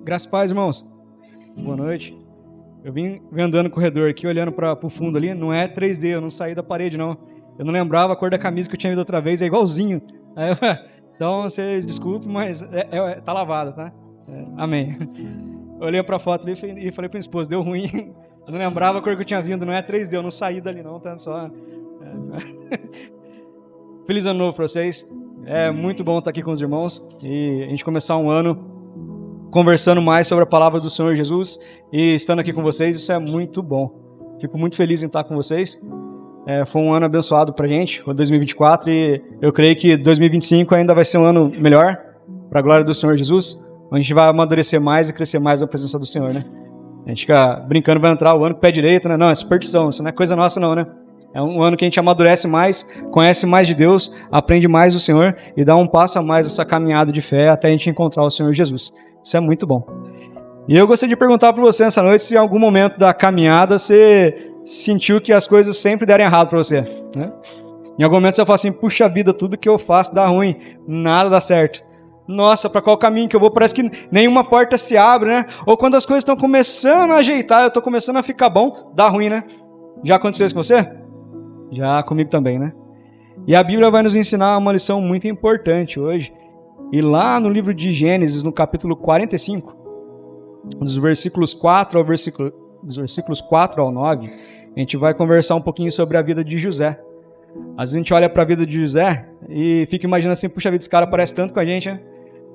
Graças a paz, irmãos. Boa noite. Eu vim andando no corredor aqui, olhando para o fundo ali. Não é 3D, eu não saí da parede, não. Eu não lembrava a cor da camisa que eu tinha visto outra vez, é igualzinho. Então, vocês desculpem, mas tá lavada, tá? Amém. Eu olhei para a foto ali e falei para minha esposa, deu ruim. Eu não lembrava a cor que eu tinha vindo, não é 3D, eu não saí dali não, tá? Só... Feliz ano novo para vocês. É muito bom estar aqui com os irmãos e a gente começar um ano conversando mais sobre a palavra do Senhor Jesus e estando aqui com vocês, isso é muito bom. Fico muito feliz em estar com vocês. Foi um ano abençoado pra gente, o 2024, e eu creio que 2025 ainda vai ser um ano melhor, para a glória do Senhor Jesus, onde a gente vai amadurecer mais e crescer mais na presença do Senhor, né? A gente fica brincando, vai entrar o ano com o pé direito, né? Não, é superstição, isso não é coisa nossa não, né? É um ano que a gente amadurece mais, conhece mais de Deus, aprende mais do Senhor e dá um passo a mais nessa caminhada de fé até a gente encontrar o Senhor Jesus. Isso é muito bom. E eu gostaria de perguntar para você nessa noite se em algum momento da caminhada você sentiu que as coisas sempre deram errado para você, né? Em algum momento você fala assim, puxa vida, tudo que eu faço dá ruim, nada dá certo. Nossa, para qual caminho que eu vou? Parece que nenhuma porta se abre, né? Ou quando as coisas estão começando a ajeitar, eu estou começando a ficar bom, dá ruim, né? Já aconteceu isso com você? Já comigo também, né? E a Bíblia vai nos ensinar uma lição muito importante hoje. E lá no livro de Gênesis, no capítulo 45, dos versículos 4 ao 9, a gente vai conversar um pouquinho sobre a vida de José. Às vezes a gente olha para a vida de José e fica imaginando assim, puxa vida, esse cara parece tanto com a gente, né?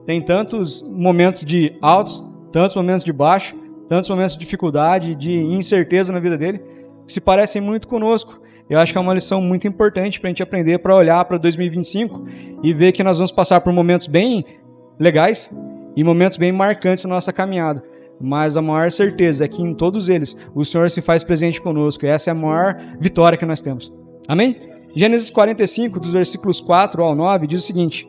Tem tantos momentos de altos, tantos momentos de baixo, tantos momentos de dificuldade, de incerteza na vida dele, que se parecem muito conosco. Eu acho que é uma lição muito importante para a gente aprender, para olhar para 2025 e ver que nós vamos passar por momentos bem legais e momentos bem marcantes na nossa caminhada. Mas a maior certeza é que em todos eles o Senhor se faz presente conosco e essa é a maior vitória que nós temos. Amém? Gênesis 45, dos versículos 4 ao 9, diz o seguinte: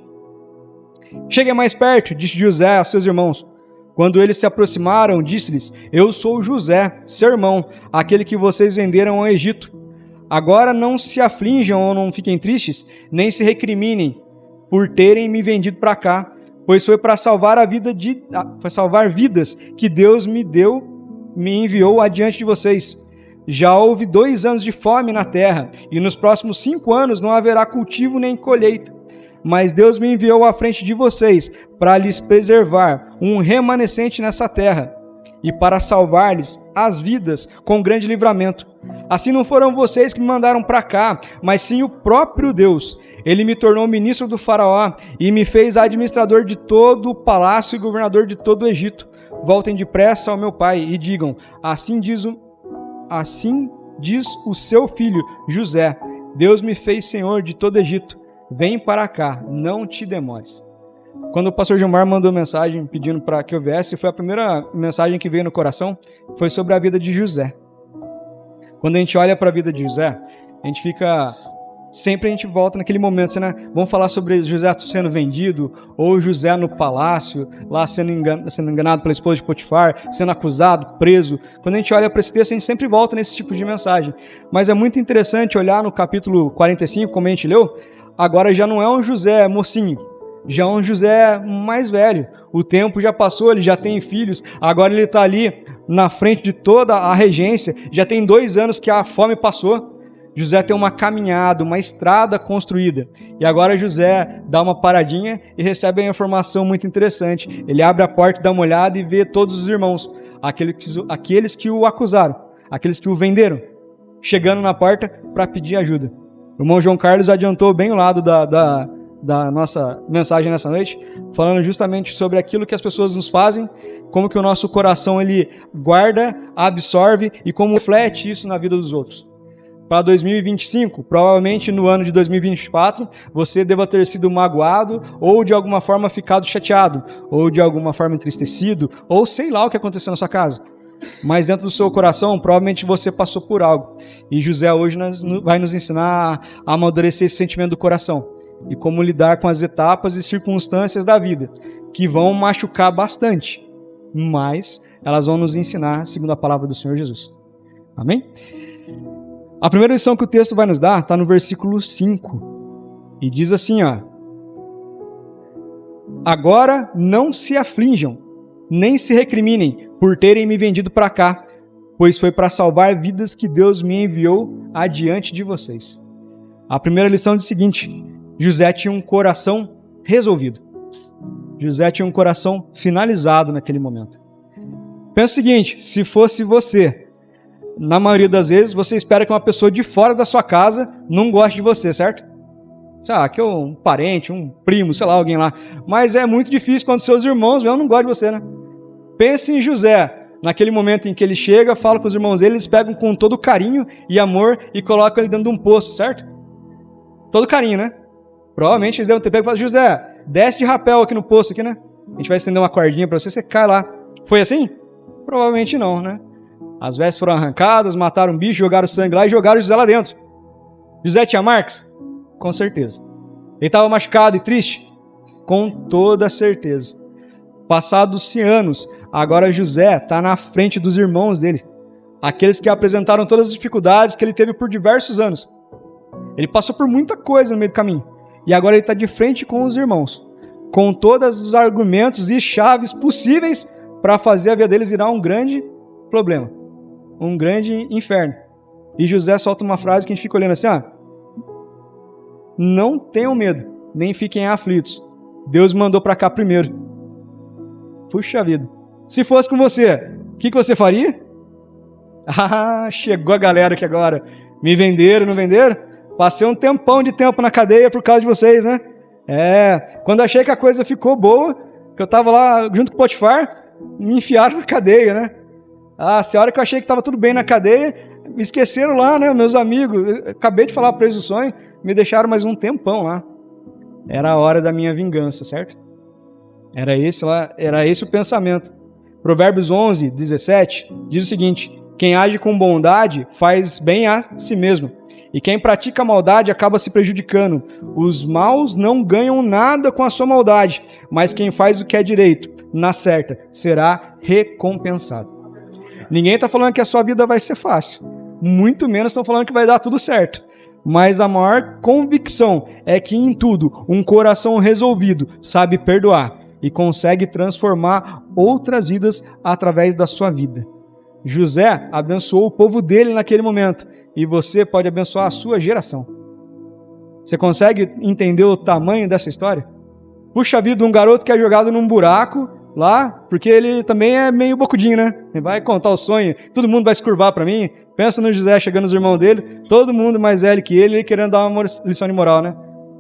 Cheguem mais perto, disse José a seus irmãos. Quando eles se aproximaram, disse-lhes, eu sou José, seu irmão, aquele que vocês venderam ao Egito. Agora não se aflinjam ou não fiquem tristes, nem se recriminem por terem me vendido para cá, pois foi para salvar vidas que Deus me enviou adiante de vocês. Já houve 2 anos de fome na terra, e nos próximos 5 anos não haverá cultivo nem colheita. Mas Deus me enviou à frente de vocês para lhes preservar um remanescente nessa terra e para salvar-lhes as vidas com grande livramento. Assim não foram vocês que me mandaram para cá, mas sim o próprio Deus. Ele me tornou ministro do faraó e me fez administrador de todo o palácio e governador de todo o Egito. Voltem depressa ao meu pai e digam, assim diz o seu filho José, Deus me fez senhor de todo o Egito. Vem para cá, não te demores. Quando o pastor Gilmar mandou mensagem pedindo para que eu viesse, foi a primeira mensagem que veio no coração, foi sobre a vida de José. Quando a gente olha para a vida de José, sempre a gente volta naquele momento, né? Vamos falar sobre José sendo vendido, ou José no palácio, lá sendo enganado pela esposa de Potifar, sendo acusado, preso. Quando a gente olha para esse texto, a gente sempre volta nesse tipo de mensagem. Mas é muito interessante olhar no capítulo 45, como a gente leu, agora já não é um José mocinho, já é um José mais velho. O tempo já passou, ele já tem filhos, agora ele está ali na frente de toda a regência, já tem 2 anos que a fome passou. José tem uma caminhada, uma estrada construída. E agora José dá uma paradinha e recebe uma informação muito interessante. Ele abre a porta, dá uma olhada e vê todos os irmãos, aqueles que o acusaram, aqueles que o venderam, chegando na porta para pedir ajuda. O irmão João Carlos adiantou bem o lado da nossa mensagem nessa noite, falando justamente sobre aquilo que as pessoas nos fazem, como que o nosso coração ele guarda, absorve e como reflete isso na vida dos outros. Para 2025, provavelmente no ano de 2024, você deva ter sido magoado ou de alguma forma ficado chateado, ou de alguma forma entristecido, ou sei lá o que aconteceu na sua casa. Mas dentro do seu coração, provavelmente você passou por algo. E José hoje vai nos ensinar a amadurecer esse sentimento do coração e como lidar com as etapas e circunstâncias da vida, que vão machucar bastante, mas elas vão nos ensinar segundo a palavra do Senhor Jesus. Amém? A primeira lição que o texto vai nos dar está no versículo 5. E diz assim, ó: Agora não se aflinjam, nem se recriminem por terem me vendido para cá, pois foi para salvar vidas que Deus me enviou adiante de vocês. A primeira lição diz o seguinte: José tinha um coração resolvido. José tinha um coração finalizado naquele momento. Pensa o seguinte, se fosse você, na maioria das vezes, você espera que uma pessoa de fora da sua casa não goste de você, certo? Sei lá, que é um parente, um primo, sei lá, alguém lá. Mas é muito difícil quando seus irmãos mesmo não gostam de você, né? Pense em José, naquele momento em que ele chega, fala com os irmãos dele, eles pegam com todo carinho e amor e colocam ele dentro de um poço, certo? Todo carinho, né? Provavelmente eles devem ter pego e falado: José, desce de rapel aqui no poço, aqui, né? A gente vai estender uma cordinha pra você, você cai lá. Foi assim? Provavelmente não, né? As vestes foram arrancadas, mataram um bicho, jogaram sangue lá e jogaram José lá dentro. José tinha marcas? Com certeza. Ele estava machucado e triste? Com toda certeza. Passados-se anos, agora José está na frente dos irmãos dele. Aqueles que apresentaram todas as dificuldades que ele teve por diversos anos. Ele passou por muita coisa no meio do caminho. E agora ele está de frente com os irmãos, com todos os argumentos e chaves possíveis para fazer a vida deles virar um grande problema. Um grande inferno. E José solta uma frase que a gente fica olhando assim: não tenham medo, nem fiquem aflitos. Deus me mandou para cá primeiro. Puxa vida. Se fosse com você, o que você faria? Chegou a galera aqui agora. Me venderam, não venderam? Passei um tempão de tempo na cadeia por causa de vocês, né? Quando achei que a coisa ficou boa, que eu tava lá junto com o Potifar, me enfiaram na cadeia, né? Se a hora que eu achei que estava tudo bem na cadeia, me esqueceram lá, né? Meus amigos, eu acabei de falar para eles o sonho, me deixaram mais um tempão lá. Era a hora da minha vingança, certo? Era esse o pensamento. Provérbios 11, 17, diz o seguinte: quem age com bondade faz bem a si mesmo, e quem pratica maldade acaba se prejudicando. Os maus não ganham nada com a sua maldade, mas quem faz o que é direito, na certa, será recompensado. Ninguém está falando que a sua vida vai ser fácil, muito menos estão falando que vai dar tudo certo. Mas a maior convicção é que em tudo, um coração resolvido sabe perdoar e consegue transformar outras vidas através da sua vida. José abençoou o povo dele naquele momento e você pode abençoar a sua geração. Você consegue entender o tamanho dessa história? Puxa vida, um garoto que é jogado num buraco lá, porque ele também é meio bocudinho, né? Ele vai contar o sonho, todo mundo vai se curvar para mim. Pensa no José chegando os irmãos dele, todo mundo mais velho que ele querendo dar uma lição de moral, né?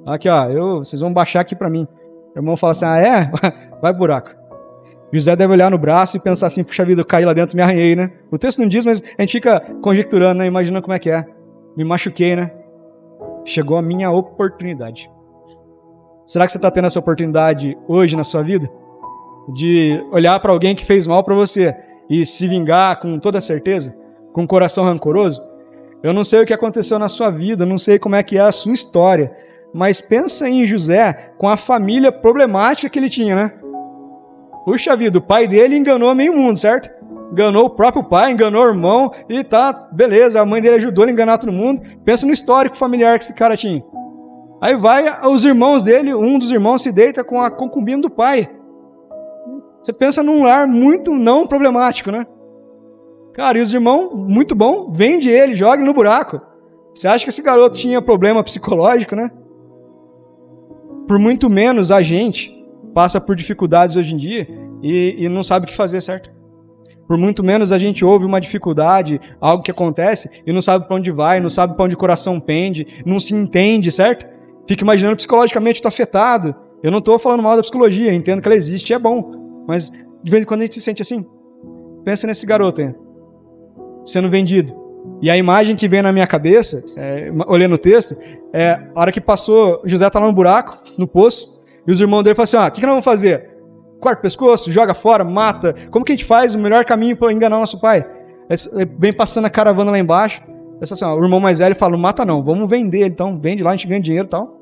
Aqui, vocês vão baixar aqui para mim. O irmão fala assim: vai buraco. José deve olhar no braço e pensar assim: puxa vida, eu caí lá dentro, me arranhei, né? O texto não diz, mas a gente fica conjecturando, né? Imaginando como é que é. Me machuquei, né? Chegou a minha oportunidade. Será que você está tendo essa oportunidade hoje na sua vida? De olhar para alguém que fez mal para você e se vingar com toda certeza? Com um coração rancoroso? Eu não sei o que aconteceu na sua vida, não sei como é que é a sua história, mas pensa em José com a família problemática que ele tinha, né? Puxa vida, o pai dele enganou meio mundo, certo? Enganou o próprio pai, enganou o irmão, e beleza, a mãe dele ajudou ele a enganar todo mundo. Pensa no histórico familiar que esse cara tinha. Aí vai os irmãos dele, um dos irmãos se deita com a concubina do pai. Você pensa num lar muito não problemático, né? Cara, e os irmãos, muito bom, vende ele, joga ele no buraco. Você acha que esse garoto tinha problema psicológico, né? Por muito menos a gente passa por dificuldades hoje em dia e não sabe o que fazer, certo? Por muito menos a gente ouve uma dificuldade, algo que acontece e não sabe para onde vai, não sabe para onde o coração pende, não se entende, certo? Fica imaginando psicologicamente estou afetado. Eu não estou falando mal da psicologia, entendo que ela existe e é bom, mas de vez em quando a gente se sente assim. Pensa nesse garoto aí, sendo vendido. E a imagem que vem na minha cabeça, olhando o texto, a hora que passou, José está lá no buraco, no poço, e os irmãos dele falam assim: o que nós vamos fazer? Corta o pescoço, joga fora, mata. Como que a gente faz o melhor caminho para enganar nosso pai? Vem passando a caravana lá embaixo, assim, o irmão mais velho fala: não mata não, vamos vender, então vende lá, a gente ganha dinheiro e tal.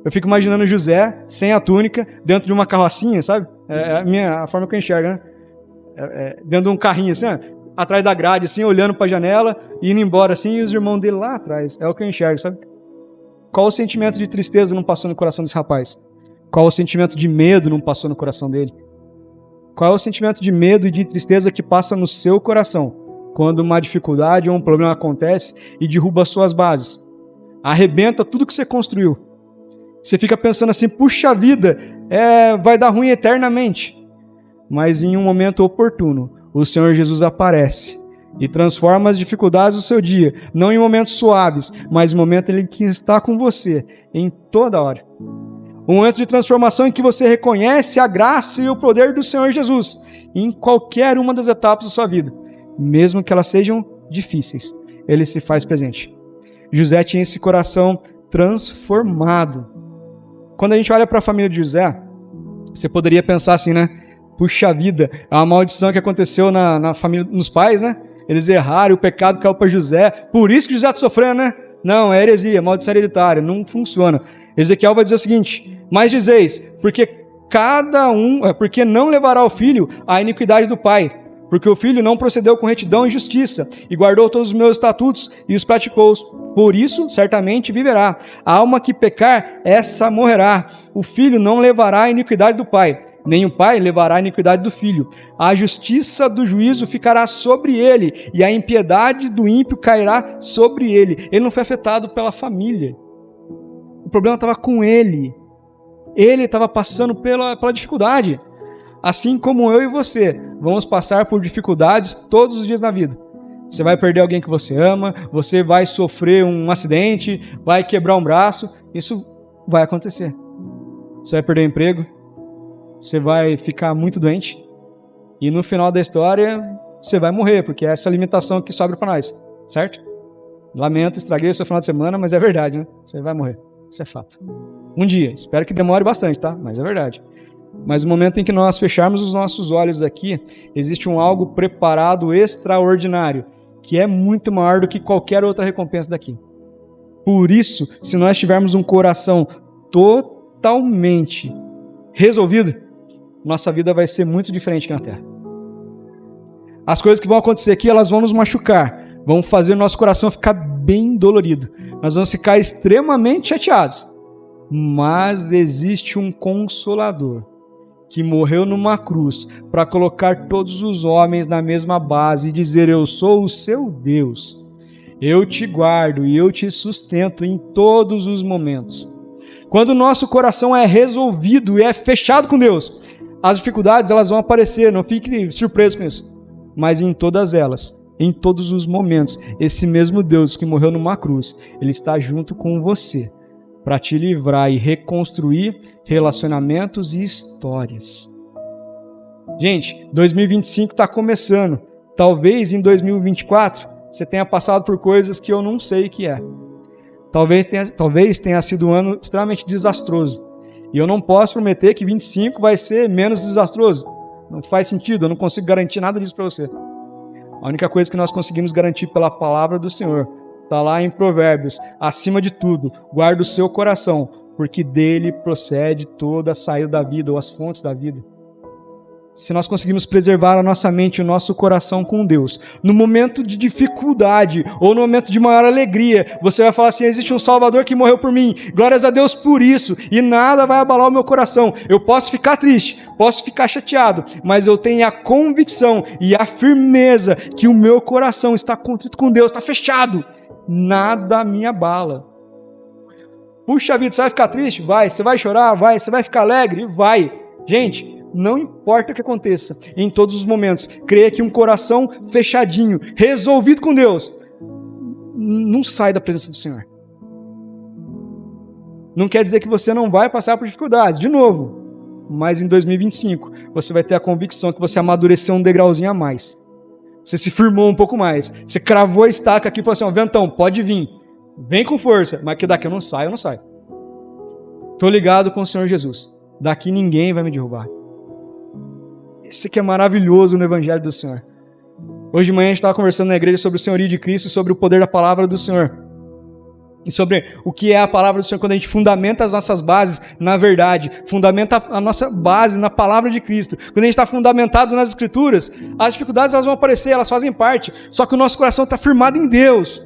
Eu fico imaginando José, sem a túnica, dentro de uma carrocinha, sabe? A forma que eu enxergo, né? Dentro de um carrinho assim, atrás da grade, assim, olhando para a janela, indo embora assim, e os irmãos dele lá atrás. É o que eu enxergo, sabe? Qual o sentimento de tristeza não passou no coração desse rapaz? Qual o sentimento de medo não passou no coração dele? Qual é o sentimento de medo e de tristeza que passa no seu coração quando uma dificuldade ou um problema acontece e derruba as suas bases? Arrebenta tudo que você construiu. Você fica pensando assim, puxa vida, vai dar ruim eternamente. Mas em um momento oportuno, o Senhor Jesus aparece e transforma as dificuldades do seu dia, não em momentos suaves, mas em momento em que está com você, em toda hora. Um momento de transformação em que você reconhece a graça e o poder do Senhor Jesus em qualquer uma das etapas da sua vida, mesmo que elas sejam difíceis. Ele se faz presente. José tinha esse coração transformado. Quando a gente olha para a família de José, você poderia pensar assim, né? Puxa vida, é uma maldição que aconteceu na família, nos pais, né? Eles erraram, o pecado caiu para José, por isso que José está sofrendo, né? Não, é heresia, maldição hereditária, não funciona. Ezequiel vai dizer o seguinte: mas dizeis, porque não levará o filho à iniquidade do pai, porque o filho não procedeu com retidão e justiça, e guardou todos os meus estatutos e os praticou. Por isso, certamente viverá. A alma que pecar, essa morrerá. O filho não levará a iniquidade do pai, nem o pai levará a iniquidade do filho. A justiça do juízo ficará sobre ele, e a impiedade do ímpio cairá sobre ele. Ele não foi afetado pela família. O problema estava com ele. Ele estava passando pela dificuldade. Assim como eu e você vamos passar por dificuldades todos os dias na vida. Você vai perder alguém que você ama, você vai sofrer um acidente, vai quebrar um braço. Isso vai acontecer. Você vai perder o emprego, você vai ficar muito doente e no final da história você vai morrer, porque é essa limitação que sobra para nós, certo? Lamento, estraguei o seu final de semana, mas é verdade, né? Você vai morrer, isso é fato. Um dia, espero que demore bastante, tá? Mas é verdade. Mas no momento em que nós fecharmos os nossos olhos aqui, existe algo preparado extraordinário, que é muito maior do que qualquer outra recompensa daqui. Por isso, se nós tivermos um coração totalmente resolvido, nossa vida vai ser muito diferente aqui na Terra. As coisas que vão acontecer aqui, elas vão nos machucar, vão fazer o nosso coração ficar bem dolorido. Nós vamos ficar extremamente chateados. Mas existe um Consolador que morreu numa cruz para colocar todos os homens na mesma base e dizer: eu sou o seu Deus. Eu te guardo e eu te sustento em todos os momentos. Quando o nosso coração é resolvido e é fechado com Deus, as dificuldades elas vão aparecer, não fique surpreso com isso. Mas em todas elas, em todos os momentos, esse mesmo Deus que morreu numa cruz, Ele está junto com você para te livrar e reconstruir relacionamentos e histórias. Gente, 2025 está começando. Talvez em 2024 você tenha passado por coisas que eu não sei o que é. Talvez tenha sido um ano extremamente desastroso. E eu não posso prometer que 25 vai ser menos desastroso. Não faz sentido, eu não consigo garantir nada disso para você. A única coisa que nós conseguimos garantir pela palavra do Senhor está lá em Provérbios: acima de tudo, guarda o seu coração, porque dele procede toda a saída da vida ou as fontes da vida. Se nós conseguirmos preservar a nossa mente e o nosso coração com Deus, no momento de dificuldade ou no momento de maior alegria, você vai falar assim: existe um Salvador que morreu por mim, glórias a Deus por isso, e nada vai abalar o meu coração. Eu posso ficar triste, posso ficar chateado, mas eu tenho a convicção e a firmeza que o meu coração está contrito com Deus, está fechado. Nada me abala. Puxa vida, você vai ficar triste? Vai. Você vai chorar? Vai. Você vai ficar alegre? Vai. Gente, não importa o que aconteça, em todos os momentos, creia que um coração fechadinho, resolvido com Deus, não sai da presença do Senhor. Não quer dizer que você não vai passar por dificuldades, de novo, mas em 2025 você vai ter a convicção que você amadureceu um degrauzinho a mais. Você se firmou um pouco mais, você cravou a estaca aqui e falou assim: Ventão, pode vir, vem com força, mas que daqui eu não saio. Estou ligado com o Senhor Jesus, daqui ninguém vai me derrubar. Isso que é maravilhoso no Evangelho do Senhor. Hoje de manhã a gente estava conversando na igreja sobre o senhorio de Cristo, sobre o poder da palavra do Senhor. E sobre o que é a palavra do Senhor quando a gente fundamenta as nossas bases na verdade, fundamenta a nossa base na palavra de Cristo. Quando a gente está fundamentado nas Escrituras, as dificuldades elas vão aparecer, elas fazem parte. Só que o nosso coração está firmado em Deus.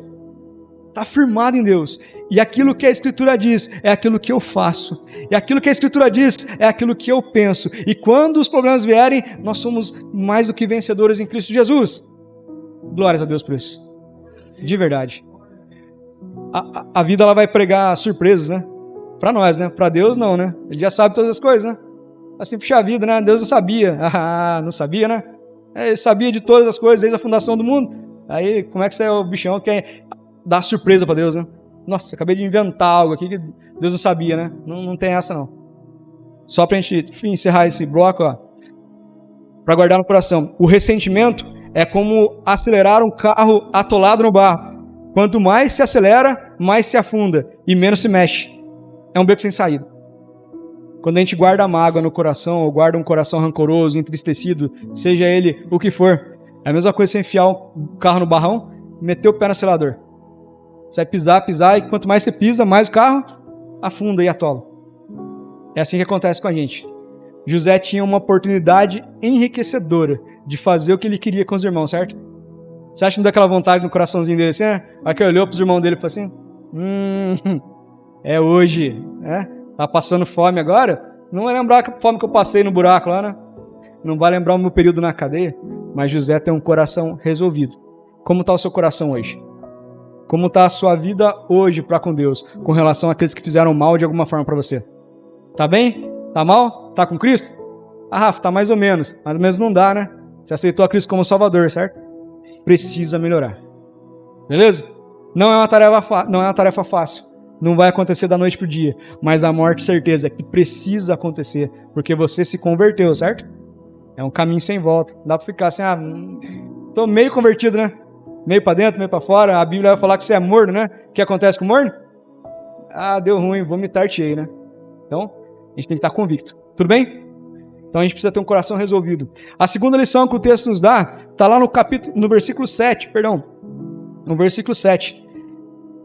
está firmado em Deus. E aquilo que a Escritura diz é aquilo que eu faço. E aquilo que a Escritura diz é aquilo que eu penso. E quando os problemas vierem, nós somos mais do que vencedores em Cristo Jesus. Glórias a Deus por isso. De verdade. A vida ela vai pregar surpresas, né? Para nós, né? Para Deus não, né? Ele já sabe todas as coisas, né? Assim, puxa vida, né? Deus não sabia. Ah, não sabia, né? Ele sabia de todas as coisas desde a fundação do mundo. Aí, como é que você é o bichão que quer dar surpresa para Deus, né? Nossa, acabei de inventar algo aqui que Deus não sabia, né? Não tem essa, não. Só pra gente encerrar esse bloco, ó, para guardar no coração. O ressentimento é como acelerar um carro atolado no barro. Quanto mais se acelera, mais se afunda e menos se mexe. É um beco sem saída. Quando a gente guarda a mágoa no coração, ou guarda um coração rancoroso, entristecido, seja ele o que for, é a mesma coisa você enfiar o carro no barrão e meter o pé no acelerador. Você vai pisar, e quanto mais você pisa, mais o carro afunda e atola. É assim que acontece com a gente. José tinha uma oportunidade enriquecedora de fazer o que ele queria com os irmãos, certo? Você acha que não dá aquela vontade no coraçãozinho dele assim, né? Aí que olhou para os irmãos dele e falou assim, é hoje, né? Tá passando fome agora? Não vai lembrar a fome que eu passei no buraco lá, né? Não vai lembrar o meu período na cadeia? Mas José tem um coração resolvido. Como está o seu coração hoje? Como está a sua vida hoje para com Deus, com relação àqueles que fizeram mal de alguma forma para você? Tá bem? Tá mal? Tá com Cristo? Ah, Rafa, tá mais ou menos. Mais ou menos não dá, né? Você aceitou a Cristo como Salvador, certo? Precisa melhorar. Beleza? Não é uma tarefa fácil. Não vai acontecer da noite pro dia. Mas a morte, certeza, é que precisa acontecer. Porque você se converteu, certo? É um caminho sem volta. Não dá pra ficar assim, tô meio convertido, né? Meio pra dentro, meio pra fora. A Bíblia vai falar que você é morno, né? O que acontece com o morno? Deu ruim, vou me tarteei, né? Então, a gente tem que estar convicto. Tudo bem? Então a gente precisa ter um coração resolvido. A segunda lição que o texto nos dá, está lá no versículo 7, no versículo 7.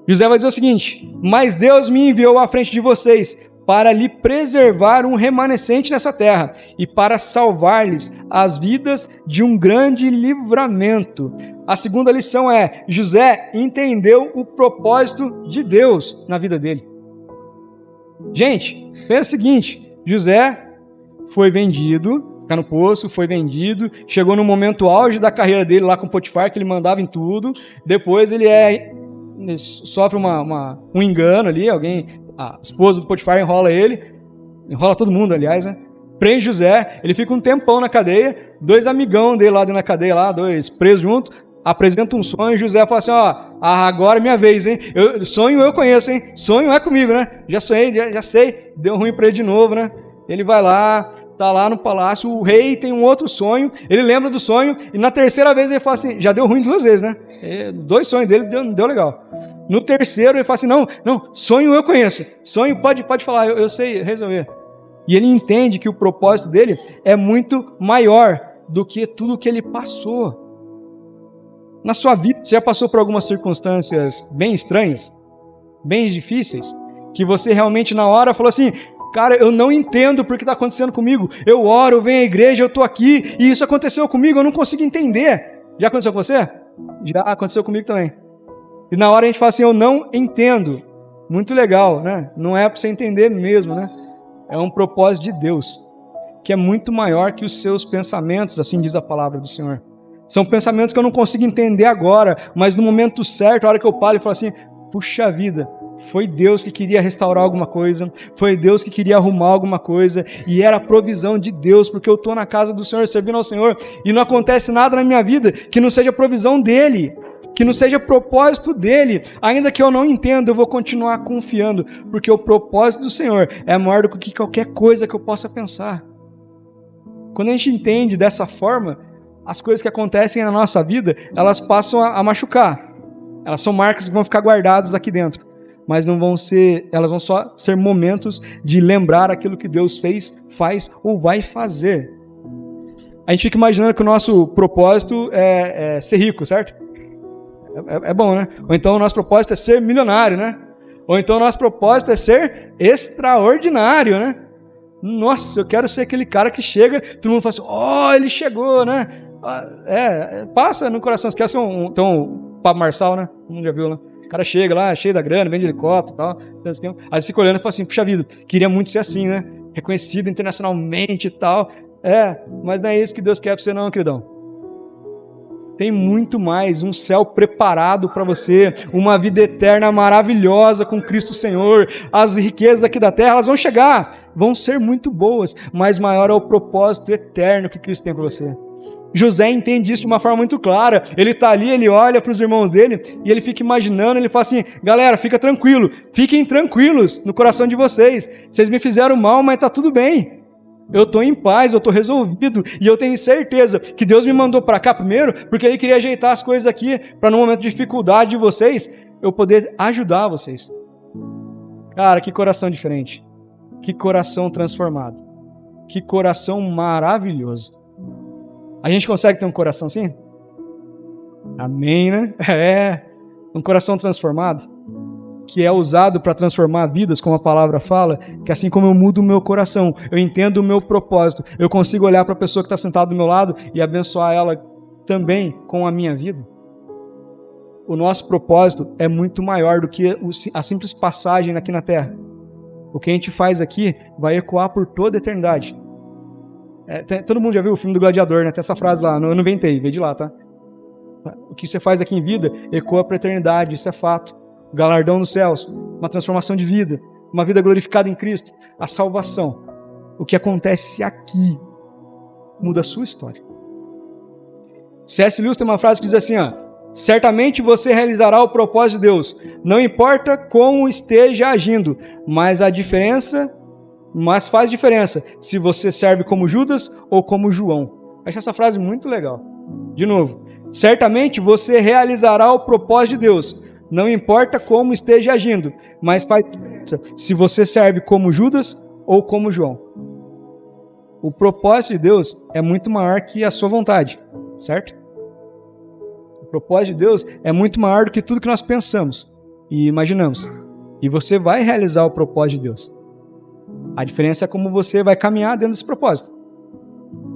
José vai dizer o seguinte, mas Deus me enviou à frente de vocês para lhe preservar um remanescente nessa terra e para salvar-lhes as vidas de um grande livramento. A segunda lição é, José entendeu o propósito de Deus na vida dele. Gente, pensa o seguinte, José foi vendido, ficar no poço, foi vendido, chegou no momento auge da carreira dele lá com Potifar, que ele mandava em tudo, depois ele sofre um engano ali, a esposa do Potifar enrola todo mundo, aliás, né? Prende José, ele fica um tempão na cadeia, 2 amigão dele lá dentro da cadeia, 2 presos juntos, apresenta um sonho, José fala assim, agora é minha vez, hein? Sonho eu conheço, hein? Sonho é comigo, né? Já sonhei, já sei, deu ruim pra ele de novo, né? Ele vai lá, tá lá no palácio, o rei tem um outro sonho, ele lembra do sonho, e na terceira vez ele fala assim, já deu ruim 2 vezes, né? 2 sonhos dele deu legal. No terceiro ele fala assim, não, sonho eu conheço, sonho pode falar, eu sei resolver. E ele entende que o propósito dele é muito maior do que tudo que ele passou. Na sua vida, você já passou por algumas circunstâncias bem estranhas, bem difíceis, que você realmente na hora falou assim, cara, eu não entendo por que está acontecendo comigo. Eu oro, eu venho à igreja, eu estou aqui, e isso aconteceu comigo, eu não consigo entender. Já aconteceu com você? Já aconteceu comigo também. E na hora a gente fala assim, eu não entendo. Muito legal, né? Não é para você entender mesmo, né? É um propósito de Deus, que é muito maior que os seus pensamentos, assim diz a palavra do Senhor. São pensamentos que eu não consigo entender agora, mas no momento certo, a hora que eu paro e falo assim, puxa vida, foi Deus que queria restaurar alguma coisa, foi Deus que queria arrumar alguma coisa, e era a provisão de Deus, porque eu estou na casa do Senhor, servindo ao Senhor, e não acontece nada na minha vida que não seja provisão dEle, que não seja propósito dEle, ainda que eu não entenda, eu vou continuar confiando, porque o propósito do Senhor é maior do que qualquer coisa que eu possa pensar. Quando a gente entende dessa forma, as coisas que acontecem na nossa vida, elas passam a machucar, elas são marcas que vão ficar guardadas aqui dentro, mas elas vão só ser momentos de lembrar aquilo que Deus fez, faz ou vai fazer. A gente fica imaginando que o nosso propósito é ser rico, certo? É bom, né? Ou então o nosso propósito é ser milionário, né? Ou então o nosso propósito é ser extraordinário, né? Nossa, eu quero ser aquele cara que chega, todo mundo fala assim, ele chegou, né? Passa no coração, você quer ser um Pablo Marçal, né? Todo mundo já viu, né? cara chega lá, cheio da grana, vem de helicóptero e tal. Aí você fica olhando e fala assim, puxa vida, queria muito ser assim, né? Reconhecido internacionalmente e tal. Mas não é isso que Deus quer pra você não, queridão. Tem muito mais, um céu preparado para você, uma vida eterna maravilhosa com Cristo Senhor. As riquezas aqui da terra, elas vão chegar, vão ser muito boas, mas maior é o propósito eterno que Cristo tem para você. José entende isso de uma forma muito clara. Ele está ali, ele olha para os irmãos dele e ele fica imaginando, ele fala assim, galera, fica tranquilo, fiquem tranquilos no coração de vocês. Vocês me fizeram mal, mas está tudo bem. Eu estou em paz, eu estou resolvido e eu tenho certeza que Deus me mandou para cá primeiro porque Ele queria ajeitar as coisas aqui para no momento de dificuldade de vocês, eu poder ajudar vocês. Cara, que coração diferente. Que coração transformado. Que coração maravilhoso. A gente consegue ter um coração assim? Amém, né? Um coração transformado, que é usado para transformar vidas, como a palavra fala, que assim como eu mudo o meu coração, eu entendo o meu propósito, eu consigo olhar para a pessoa que está sentada do meu lado e abençoar ela também com a minha vida. O nosso propósito é muito maior do que a simples passagem aqui na Terra. O que a gente faz aqui vai ecoar por toda a eternidade. Todo mundo já viu o filme do Gladiador, né? Tem essa frase lá, eu não inventei, veio de lá, tá? O que você faz aqui em vida ecoa para a eternidade, isso é fato. O galardão nos céus, uma transformação de vida, uma vida glorificada em Cristo, a salvação. O que acontece aqui muda a sua história. C.S. Lewis tem uma frase que diz assim, certamente você realizará o propósito de Deus, não importa como esteja agindo, mas faz diferença se você serve como Judas ou como João. Acho essa frase muito legal. De novo, certamente você realizará o propósito de Deus, não importa como esteja agindo, mas faz diferença se você serve como Judas ou como João. O propósito de Deus é muito maior que a sua vontade, certo? O propósito de Deus é muito maior do que tudo que nós pensamos e imaginamos. E você vai realizar o propósito de Deus. A diferença é como você vai caminhar dentro desse propósito.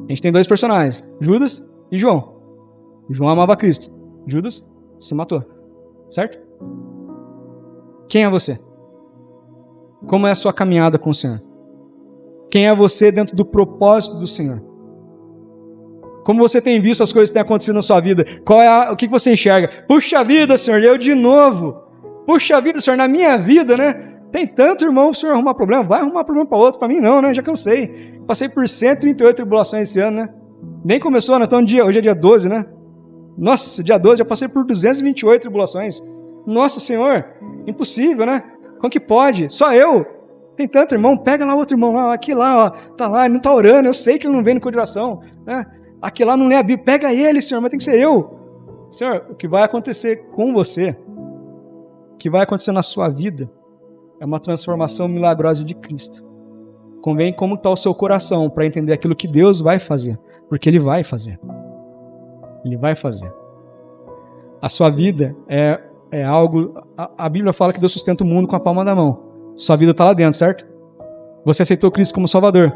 A gente tem dois personagens, Judas e João. João amava Cristo, Judas se matou, certo? Quem é você? Como é a sua caminhada com o Senhor? Quem é você dentro do propósito do Senhor? Como você tem visto as coisas que têm acontecido na sua vida? O que você enxerga? Puxa vida, Senhor, eu de novo. Puxa vida, Senhor, na minha vida, né? Tem tanto irmão que o Senhor arrumar problema. Vai arrumar problema para outro, para mim não, né? Já cansei. Passei por 138 tribulações esse ano, né? Nem começou, né? Então hoje é dia 12, né? Nossa, dia 12, já passei por 228 tribulações. Nossa Senhor, impossível, né? Como que pode? Só eu? Tem tanto irmão, pega lá outro irmão lá, aqui lá, ó, tá lá, ele não tá orando, eu sei que ele não vem no coração, né? Aqui lá não lê a Bíblia, pega ele, Senhor, mas tem que ser eu. Senhor, o que vai acontecer com você, o que vai acontecer na sua vida, é uma transformação milagrosa de Cristo. Convém como está o seu coração para entender aquilo que Deus vai fazer, porque Ele vai fazer. Ele vai fazer. A sua vida é algo... A Bíblia fala que Deus sustenta o mundo com a palma da mão. Sua vida está lá dentro, certo? Você aceitou Cristo como Salvador.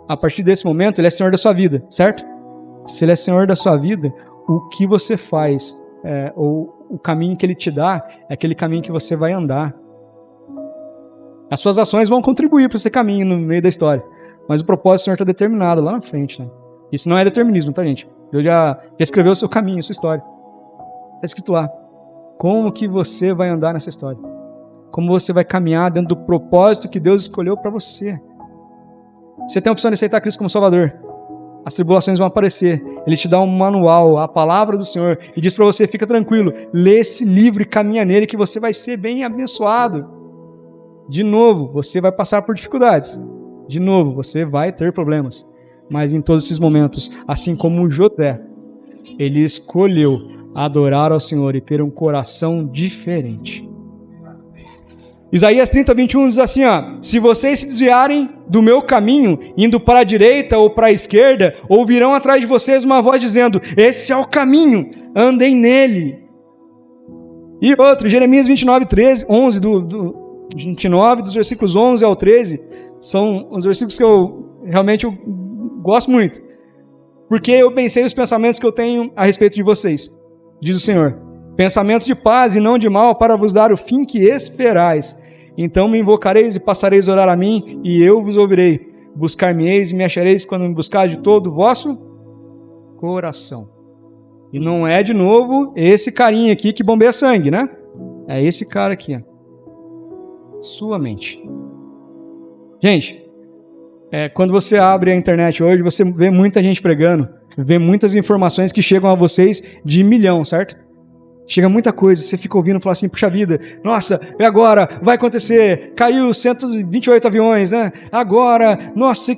A partir desse momento, Ele é Senhor da sua vida, certo? Se Ele é Senhor da sua vida, o que você faz, ou o caminho que Ele te dá, é aquele caminho que você vai andar. As suas ações vão contribuir para esse caminho no meio da história. Mas o propósito do Senhor está determinado lá na frente, né? Isso não é determinismo, tá, gente? Deus já escreveu o seu caminho, a sua história. Está escrito lá. Como que você vai andar nessa história? Como você vai caminhar dentro do propósito que Deus escolheu para você? Você tem a opção de aceitar Cristo como Salvador. As tribulações vão aparecer. Ele te dá um manual, a palavra do Senhor, e diz para você, fica tranquilo, lê esse livro e caminha nele que você vai ser bem abençoado. De novo, você vai passar por dificuldades. De novo, você vai ter problemas. Mas em todos esses momentos, assim como José, ele escolheu adorar ao Senhor e ter um coração diferente. Isaías 30:21 diz assim, se vocês se desviarem do meu caminho, indo para a direita ou para a esquerda, ouvirão atrás de vocês uma voz dizendo, esse é o caminho, andem nele. E outro, Jeremias 29:11, do 29, dos versículos 11 ao 13, são os versículos que eu gosto muito, porque eu pensei os pensamentos que eu tenho a respeito de vocês, diz o Senhor, pensamentos de paz e não de mal, para vos dar o fim que esperais. Então me invocareis e passareis a orar a mim, e eu vos ouvirei. Buscar-me-eis e me achareis quando me buscar de todo o vosso coração. E não é, de novo, esse carinha aqui que bombeia sangue, né? É esse cara aqui, ó. Sua mente. Gente, quando você abre a internet hoje, você vê muita gente pregando, vê muitas informações que chegam a vocês de milhão, certo? Chega muita coisa, você fica ouvindo e fala assim, puxa vida, nossa, e agora? Vai acontecer, caiu 128 aviões, né? Agora, nossa,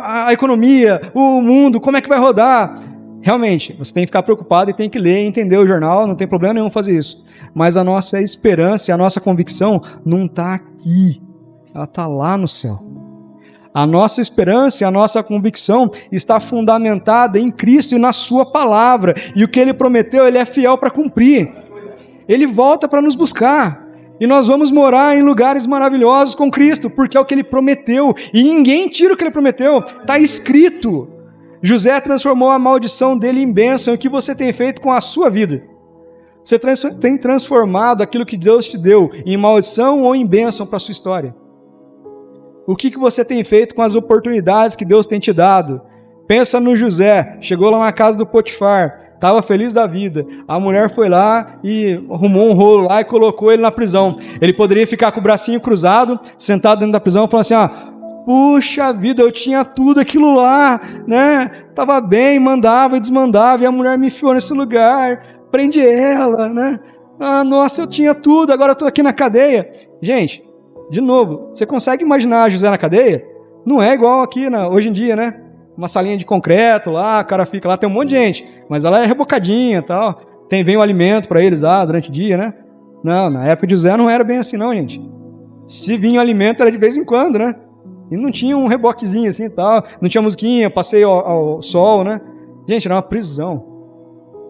a economia, o mundo, como é que vai rodar? Realmente, você tem que ficar preocupado e tem que ler e entender o jornal, não tem problema nenhum fazer isso. Mas a nossa esperança e a nossa convicção não está aqui, ela está lá no céu. A nossa esperança e a nossa convicção está fundamentada em Cristo e na sua palavra. E o que Ele prometeu, Ele é fiel para cumprir. Ele volta para nos buscar. E nós vamos morar em lugares maravilhosos com Cristo, porque é o que Ele prometeu. E ninguém tira o que Ele prometeu. Está escrito. José transformou a maldição dele em bênção. O que você tem feito com a sua vida? Você tem transformado aquilo que Deus te deu em maldição ou em bênção para a sua história? O que você tem feito com as oportunidades que Deus tem te dado? Pensa no José, chegou lá na casa do Potifar, estava feliz da vida. A mulher foi lá e arrumou um rolo lá e colocou ele na prisão. Ele poderia ficar com o bracinho cruzado, sentado dentro da prisão, falando assim, puxa vida, eu tinha tudo aquilo lá, né? Tava bem, mandava e desmandava, e a mulher me enfiou nesse lugar, prende ela, né? Nossa, eu tinha tudo, agora eu estou aqui na cadeia. Gente, de novo, você consegue imaginar José na cadeia? Não é igual aqui hoje em dia, né? Uma salinha de concreto lá, o cara fica lá, tem um monte de gente, mas ela é rebocadinha e tal. Vem o alimento para eles lá durante o dia, né? Não, na época de José não era bem assim não, gente. Se vinha o alimento era de vez em quando, né? E não tinha um reboquezinho assim e tal, não tinha musiquinha, passeio ao sol, né? Gente, era uma prisão.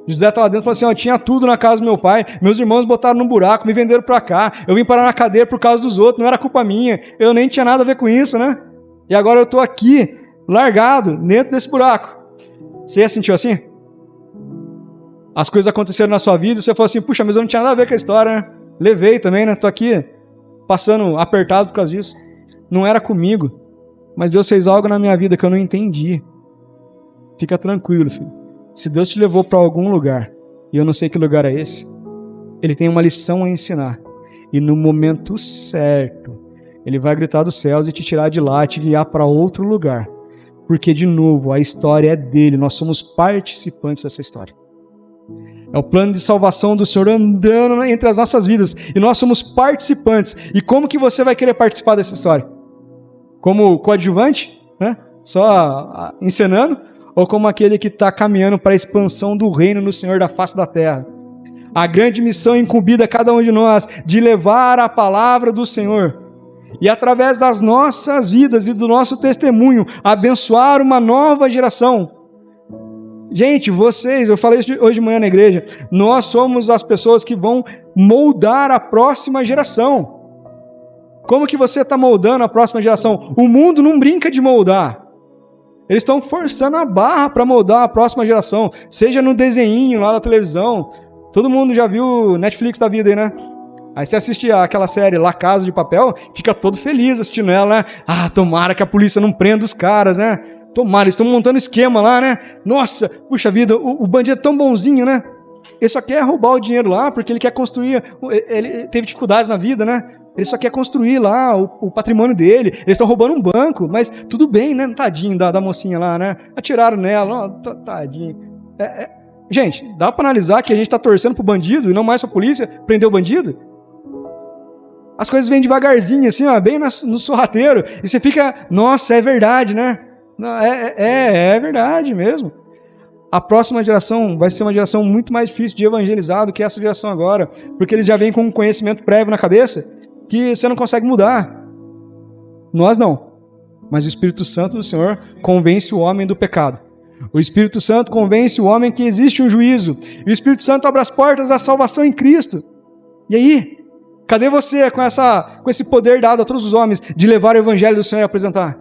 José tá lá dentro e falou assim, eu tinha tudo na casa do meu pai, meus irmãos botaram num buraco, me venderam pra cá, eu vim parar na cadeia por causa dos outros, não era culpa minha, eu nem tinha nada a ver com isso, né? E agora eu tô aqui, largado, dentro desse buraco. Você já sentiu assim? As coisas aconteceram na sua vida e você falou assim, puxa, mas eu não tinha nada a ver com a história, né? Levei também, né? Tô aqui passando apertado por causa disso. Não era comigo, mas Deus fez algo na minha vida que eu não entendi. Fica tranquilo, filho. Se Deus te levou para algum lugar, e eu não sei que lugar é esse, Ele tem uma lição a ensinar. E no momento certo, Ele vai gritar dos céus e te tirar de lá, te enviar para outro lugar. Porque, de novo, a história é dele, nós somos participantes dessa história. É o plano de salvação do Senhor andando entre as nossas vidas, e nós somos participantes. E como que você vai querer participar dessa história? Como coadjuvante, né? Só encenando? Ou como aquele que está caminhando para a expansão do reino no Senhor da face da terra? A grande missão incumbida a cada um de nós de levar a palavra do Senhor e através das nossas vidas e do nosso testemunho abençoar uma nova geração. Gente, eu falei isso hoje de manhã na igreja, nós somos as pessoas que vão moldar a próxima geração. Como que você está moldando a próxima geração? O mundo não brinca de moldar. Eles estão forçando a barra para moldar a próxima geração, seja no desenhinho lá da televisão. Todo mundo já viu Netflix da vida aí, né? Aí você assiste aquela série La Casa de Papel, fica todo feliz assistindo ela, né? Tomara que a polícia não prenda os caras, né? Tomara, eles estão montando esquema lá, né? Nossa, puxa vida, o bandido é tão bonzinho, né? Ele só quer roubar o dinheiro lá porque ele quer construir, ele teve dificuldades na vida, né? Ele só quer construir lá o patrimônio dele. Eles estão roubando um banco, mas tudo bem, né? Tadinho da mocinha lá, né? Atiraram nela, tadinho. Gente, dá para analisar que a gente está torcendo pro bandido e não mais pra polícia prender o bandido? As coisas vêm devagarzinho, assim, ó, bem no sorrateiro. E você fica, nossa, é verdade, né? É verdade mesmo. A próxima geração vai ser uma geração muito mais difícil de evangelizar do que essa geração agora, porque eles já vêm com um conhecimento prévio na cabeça que você não consegue mudar. Nós não. Mas o Espírito Santo do Senhor convence o homem do pecado. O Espírito Santo convence o homem que existe um juízo. E o Espírito Santo abre as portas da salvação em Cristo. E aí? Cadê você com esse poder dado a todos os homens de levar o Evangelho do Senhor e apresentar?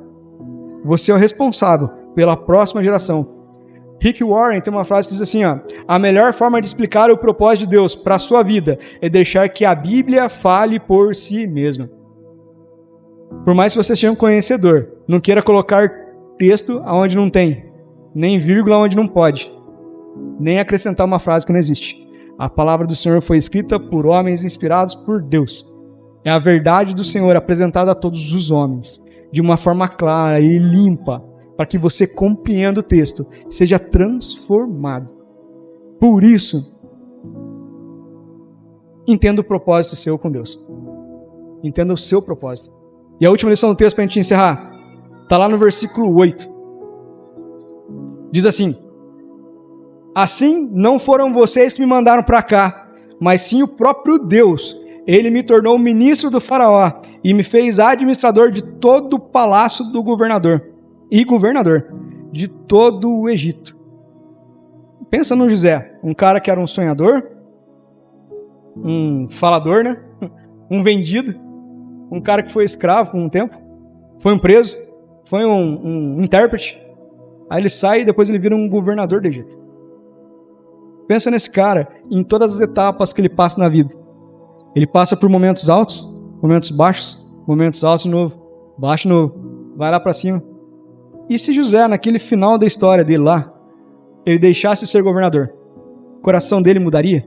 Você é o responsável pela próxima geração Rick Warren tem uma frase que diz assim, ó, a melhor forma de explicar o propósito de Deus para a sua vida é deixar que a Bíblia fale por si mesma. Por mais que você seja um conhecedor, não queira colocar texto onde não tem, nem vírgula onde não pode, nem acrescentar uma frase que não existe. A palavra do Senhor foi escrita por homens inspirados por Deus. É a verdade do Senhor apresentada a todos os homens, de uma forma clara e limpa, para que você compreenda o texto, seja transformado. Por isso, entenda o propósito seu com Deus. Entenda o seu propósito. E a última lição do texto para a gente encerrar, está lá no versículo 8. Diz assim, assim não foram vocês que me mandaram para cá, mas sim o próprio Deus. Ele me tornou ministro do faraó e me fez administrador de todo o palácio do governador e governador de todo o Egito. Pensa no José, um cara que era um sonhador, um falador, né? Um vendido, um cara que foi escravo por um tempo, foi um preso, foi um intérprete, aí ele sai e depois ele vira um governador do Egito. Pensa nesse cara em todas as etapas que ele passa na vida. Ele passa por momentos altos, momentos baixos, momentos altos de novo, baixo de novo, vai lá para cima. E se José, naquele final da história dele lá, ele deixasse de ser governador, o coração dele mudaria?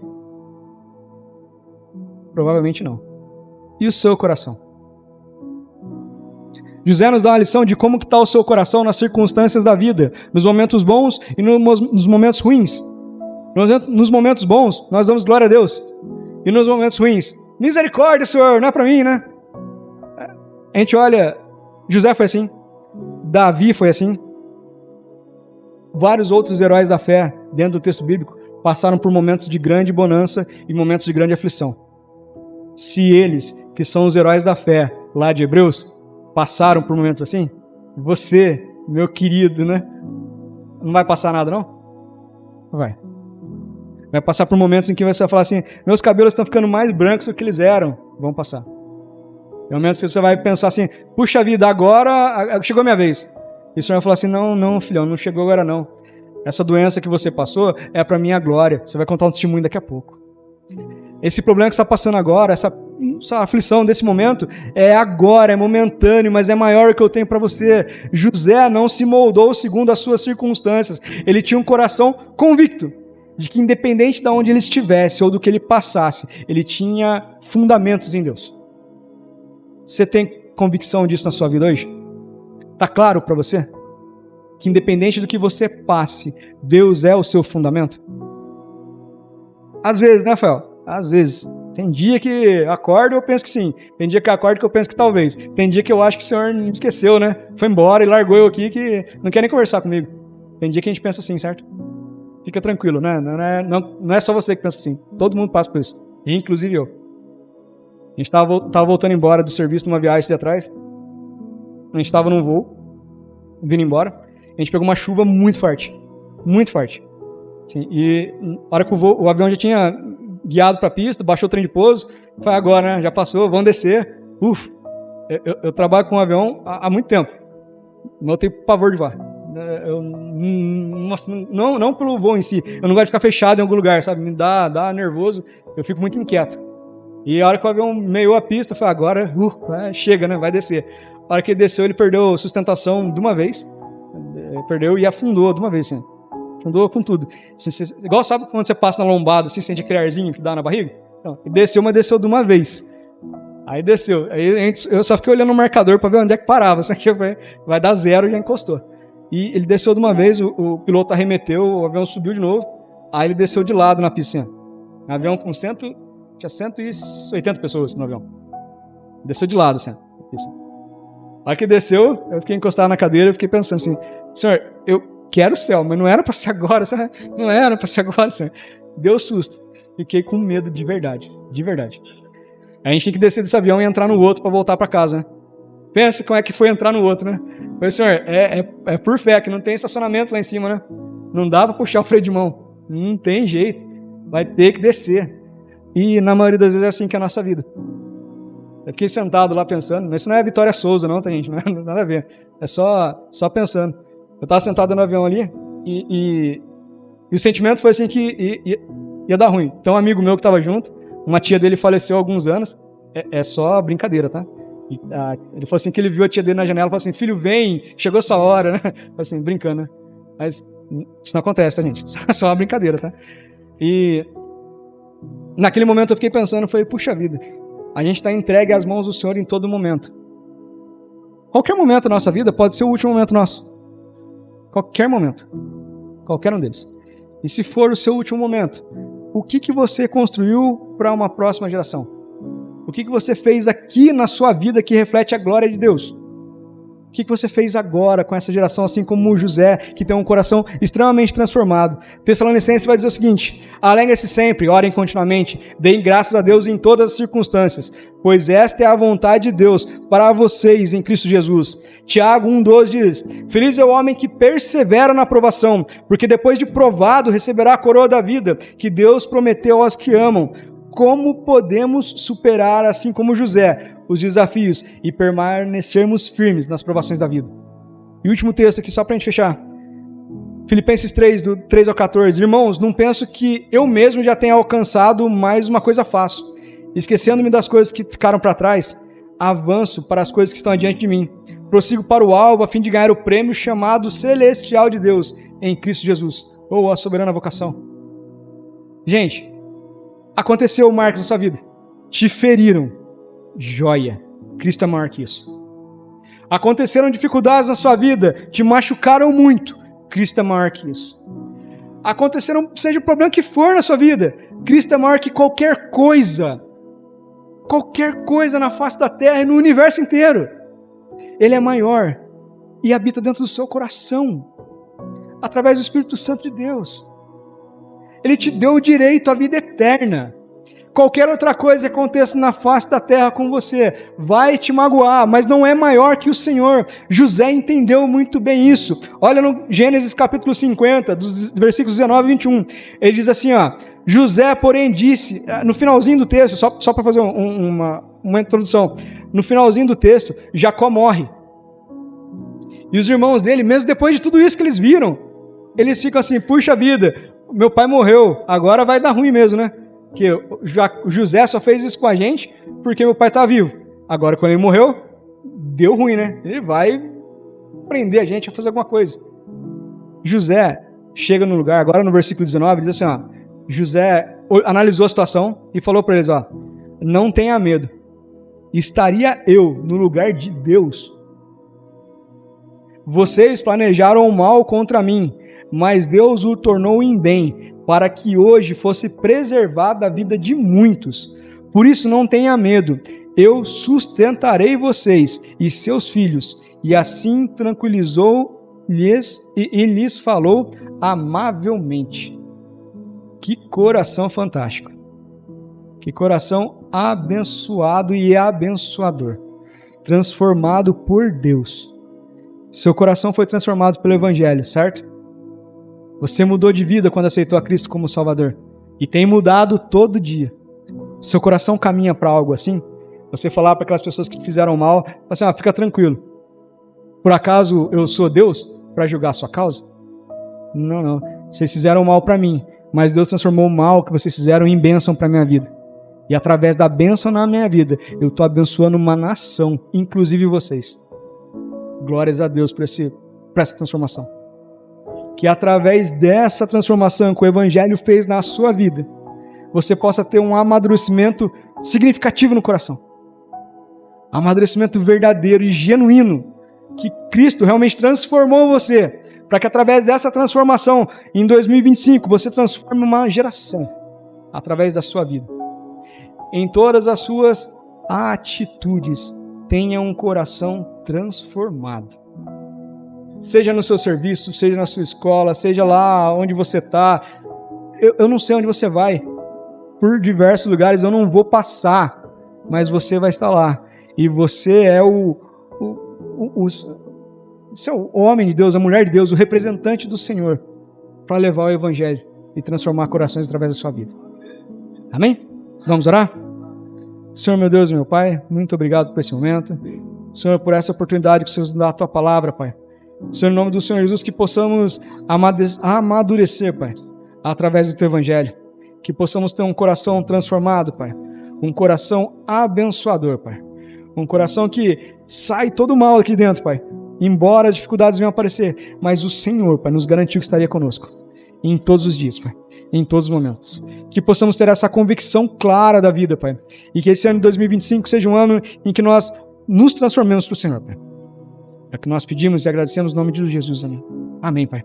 Provavelmente não. E o seu coração? José nos dá uma lição de como que está o seu coração nas circunstâncias da vida, nos momentos bons e nos momentos ruins. Nos momentos bons, nós damos glória a Deus. E nos momentos ruins, misericórdia, Senhor, não é para mim, né? A gente olha, José foi assim, Davi foi assim, vários outros heróis da fé dentro do texto bíblico passaram por momentos de grande bonança e momentos de grande aflição. Se eles, que são os heróis da fé lá de Hebreus, passaram por momentos assim, você, meu querido, né? Não vai passar nada, não? Vai. Vai passar por momentos em que você vai falar assim, meus cabelos estão ficando mais brancos do que eles eram. Vão passar. Tem momentos que você vai pensar assim, puxa vida, agora chegou a minha vez. E o Senhor vai falar assim, não, filhão, não chegou agora não. Essa doença que você passou é para minha glória. Você vai contar um testemunho daqui a pouco. Esse problema que você está passando agora, essa aflição desse momento, é agora, é momentâneo, mas é maior que eu tenho para você. José não se moldou segundo as suas circunstâncias. Ele tinha um coração convicto de que independente de onde ele estivesse ou do que ele passasse, ele tinha fundamentos em Deus. Você tem convicção disso na sua vida hoje? Está claro para você? Que independente do que você passe, Deus é o seu fundamento? Às vezes, né, Rafael? Às vezes. Tem dia que eu acordo e eu penso que sim. Tem dia que eu acordo que eu penso que talvez. Tem dia que eu acho que o Senhor me esqueceu, né? Foi embora e largou eu aqui que não quer nem conversar comigo. Tem dia que a gente pensa assim, certo? Fica tranquilo, né? Não é só você que pensa assim. Todo mundo passa por isso. Inclusive eu. A gente estava voltando embora do serviço numa viagem de atrás. A gente estava num voo, vindo embora. A gente pegou uma chuva muito forte. Muito forte. Assim, e na hora que o avião já tinha guiado para a pista, baixou o trem de pouso, foi agora, né? Já passou, vamos descer. Eu trabalho com um avião há muito tempo. Mas eu tenho pavor de voar. Não pelo voo em si. Eu não gosto de ficar fechado em algum lugar, sabe? Me dá nervoso. Eu fico muito inquieto. E a hora que o avião meiou a pista, foi agora, chega, né? Vai descer. A hora que ele desceu, ele perdeu sustentação de uma vez. Perdeu e afundou de uma vez, assim. Afundou com tudo. Igual sabe quando você passa na lombada, assim, sente aquele arzinho que dá na barriga? Então, ele desceu, mas desceu de uma vez. Aí desceu. Aí eu só fiquei olhando no marcador para ver onde é que parava. Isso aqui vai dar 0 e já encostou. E ele desceu de uma vez, o piloto arremeteu, o avião subiu de novo. Aí ele desceu de lado na pista. Um avião com tinha 180 pessoas no avião. Desceu de lado, assim. A hora que desceu, eu fiquei encostado na cadeira e fiquei pensando assim, Senhor, eu quero o céu, mas não era para ser agora, sabe? Não era para ser agora, Senhor. Deu susto. Fiquei com medo de verdade, de verdade. Aí a gente tinha que descer desse avião e entrar no outro para voltar para casa, né? Pensa como é que foi entrar no outro, né? Falei, Senhor, é por fé, que não tem estacionamento lá em cima, né? Não dá para puxar o freio de mão. Não tem jeito. Vai ter que descer. E na maioria das vezes é assim que é a nossa vida. Eu fiquei sentado lá pensando, mas isso não é Vitória Souza não, tá, gente? Não é nada a ver. É só pensando. Eu estava sentado no avião ali, E o sentimento foi assim que ia dar ruim. Então um amigo meu que estava junto, uma tia dele faleceu há alguns anos, é só brincadeira, tá? Ele falou assim que ele viu a tia dele na janela e falou assim, filho, vem, chegou essa hora, né? Assim, brincando, né? Mas isso não acontece, tá, gente? É só uma brincadeira, tá? E naquele momento eu fiquei pensando, falei, puxa vida, a gente está entregue às mãos do Senhor em todo momento. Qualquer momento da nossa vida pode ser o último momento nosso. Qualquer momento. Qualquer um deles. E se for o seu último momento, o que você construiu para uma próxima geração? O que você fez aqui na sua vida que reflete a glória de Deus? O que você fez agora com essa geração, assim como o José, que tem um coração extremamente transformado? Tessalonicenses vai dizer o seguinte: alegrem-se sempre, orem continuamente, deem graças a Deus em todas as circunstâncias, pois esta é a vontade de Deus para vocês em Cristo Jesus. Tiago 1,12 diz: feliz é o homem que persevera na provação, porque depois de provado receberá a coroa da vida, que Deus prometeu aos que amam. Como podemos superar, assim como José, os desafios e permanecermos firmes nas provações da vida? E o último texto aqui, só para a gente fechar. Filipenses 3, do 3 ao 14. Irmãos, não penso que eu mesmo já tenha alcançado, mas uma coisa faço. Esquecendo-me das coisas que ficaram para trás, avanço para as coisas que estão adiante de mim. Prossigo para o alvo a fim de ganhar o prêmio chamado celestial de Deus em Cristo Jesus, ou a soberana vocação. Gente, aconteceu o marco da sua vida. Te feriram. Joia. Cristo é maior que isso. Aconteceram dificuldades na sua vida. Te machucaram muito. Cristo é maior que isso. Aconteceram, seja o problema que for na sua vida, Cristo é maior que qualquer coisa. Qualquer coisa na face da terra e no universo inteiro. Ele é maior e habita dentro do seu coração, através do Espírito Santo de Deus. Ele te deu o direito à vida eterna. Qualquer outra coisa que aconteça na face da terra com você vai te magoar, mas não é maior que o Senhor. José entendeu muito bem isso. Olha no Gênesis capítulo 50, dos versículos 19 e 21. Ele diz assim, ó: José, porém, disse, no finalzinho do texto, só para fazer uma introdução, no finalzinho do texto, Jacó morre. E os irmãos dele, mesmo depois de tudo isso que eles viram, eles ficam assim, puxa vida, meu pai morreu, agora vai dar ruim mesmo, né? Que José só fez isso com a gente porque meu pai está vivo. Agora, quando ele morreu, deu ruim, né? Ele vai prender a gente a fazer alguma coisa. José chega no lugar, agora no versículo 19, diz assim, ó, José analisou a situação e falou para eles, ó, não tenha medo, estaria eu no lugar de Deus. Vocês planejaram o mal contra mim, mas Deus o tornou em bem, para que hoje fosse preservada a vida de muitos. Por isso não tenha medo, eu sustentarei vocês e seus filhos. E assim tranquilizou-lhes e lhes falou amavelmente. Que coração fantástico. Que coração abençoado e abençoador. Transformado por Deus. Seu coração foi transformado pelo Evangelho, certo? Você mudou de vida quando aceitou a Cristo como Salvador. E tem mudado todo dia. Seu coração caminha para algo assim? Você falar para aquelas pessoas que te fizeram mal, assim, fica tranquilo. Por acaso eu sou Deus para julgar a sua causa? Não. Vocês fizeram mal para mim, mas Deus transformou o mal que vocês fizeram em bênção para a minha vida. E através da bênção na minha vida, eu estou abençoando uma nação, inclusive vocês. Glórias a Deus por essa transformação. Que através dessa transformação que o Evangelho fez na sua vida, você possa ter um amadurecimento significativo no coração. Amadurecimento verdadeiro e genuíno, que Cristo realmente transformou você, para que através dessa transformação, em 2025, você transforme uma geração, através da sua vida. Em todas as suas atitudes, tenha um coração transformado. Seja no seu serviço, seja na sua escola, seja lá onde você está. Eu não sei onde você vai. Por diversos lugares eu não vou passar, mas você vai estar lá. E você é o homem de Deus, a mulher de Deus, o representante do Senhor, para levar o Evangelho e transformar corações através da sua vida. Amém? Vamos orar? Senhor, meu Deus e meu Pai, muito obrigado por esse momento. Senhor, por essa oportunidade que o Senhor nos dá a Tua palavra, Pai. Senhor, em nome do Senhor Jesus, que possamos amadurecer, Pai, através do Teu Evangelho. Que possamos ter um coração transformado, Pai. Um coração abençoador, Pai. Um coração que sai todo mal aqui dentro, Pai. Embora as dificuldades venham aparecer, mas o Senhor, Pai, nos garantiu que estaria conosco. Em todos os dias, Pai. Em todos os momentos. Que possamos ter essa convicção clara da vida, Pai. E que esse ano de 2025 seja um ano em que nós nos transformemos para o Senhor, Pai. É o que nós pedimos e agradecemos no nome de Jesus. Amém. Amém, Pai.